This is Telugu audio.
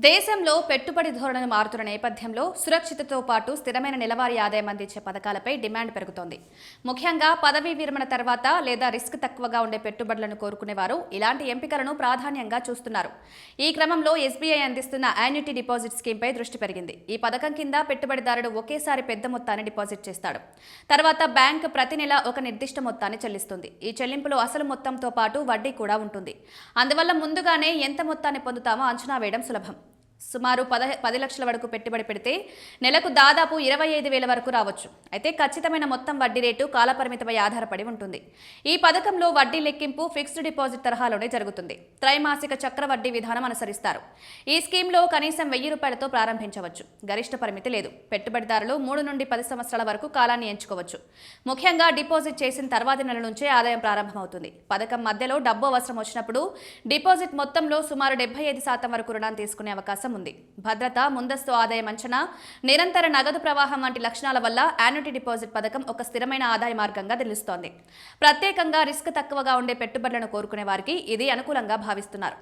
దేశంలో పెట్టుబడి ధోరణులు మారుతున్న నేపథ్యంలో సురక్షితతో పాటు స్థిరమైన నెలవారీ ఆదాయం అందించే పథకాలపై డిమాండ్ పెరుగుతోంది. ముఖ్యంగా పదవీ విరమణ తర్వాత లేదా రిస్క్ తక్కువగా ఉండే పెట్టుబడులను కోరుకునేవారు ఇలాంటి ఎంపికలను ప్రాధాన్యంగా చూస్తున్నారు. ఈ క్రమంలో ఎస్బీఐ అందిస్తున్న యాన్యుటీ డిపాజిట్ స్కీమ్పై దృష్టి పెరిగింది. ఈ పథకం కింద పెట్టుబడిదారుడు ఒకేసారి పెద్ద మొత్తాన్ని డిపాజిట్ చేస్తాడు. తర్వాత బ్యాంక్ ప్రతి నెల ఒక నిర్దిష్ట మొత్తాన్ని చెల్లిస్తుంది. ఈ చెల్లింపులో అసలు మొత్తంతో పాటు వడ్డీ కూడా ఉంటుంది. అందువల్ల ముందుగానే ఎంత మొత్తాన్ని పొందుతామో అంచనా వేయడం సులభం. సుమారు 10 లక్షల వరకు పెట్టుబడి పెడితే నెలకు దాదాపు 25,000 వరకు రావచ్చు. అయితే ఖచ్చితమైన మొత్తం వడ్డీ రేటు కాలపరిమితిపై ఆధారపడి ఉంటుంది. ఈ పథకంలో వడ్డీ లెక్కింపు ఫిక్స్డ్ డిపాజిట్ తరహాలోనే జరుగుతుంది. త్రైమాసిక చక్ర వడ్డీ విధానం అనుసరిస్తారు. ఈ స్కీమ్లో కనీసం 1,000 రూపాయలతో ప్రారంభించవచ్చు. గరిష్ట పరిమితి లేదు. పెట్టుబడిదారులు 3 నుండి 10 సంవత్సరాల వరకు కాలాన్ని ఎంచుకోవచ్చు. ముఖ్యంగా డిపాజిట్ చేసిన తర్వాతి నెల నుంచే ఆదాయం ప్రారంభమవుతుంది. పథకం మధ్యలో డబ్బు అవసరం వచ్చినప్పుడు డిపాజిట్ మొత్తంలో సుమారు 75% వరకు రుణం తీసుకునే అవకాశం ఉంది. భద్రత, ముందస్తు ఆదాయం అంచనా, నిరంతర నగదు ప్రవాహం వంటి లక్షణాల వల్ల యాన్యుటీ డిపాజిట్ పథకం ఒక స్థిరమైన ఆదాయ మార్గంగా నిలుస్తోంది. ప్రత్యేకంగా రిస్క్ తక్కువగా ఉండే పెట్టుబడులను కోరుకునే వారికి ఇది అనుకూలంగా భావిస్తున్నారు.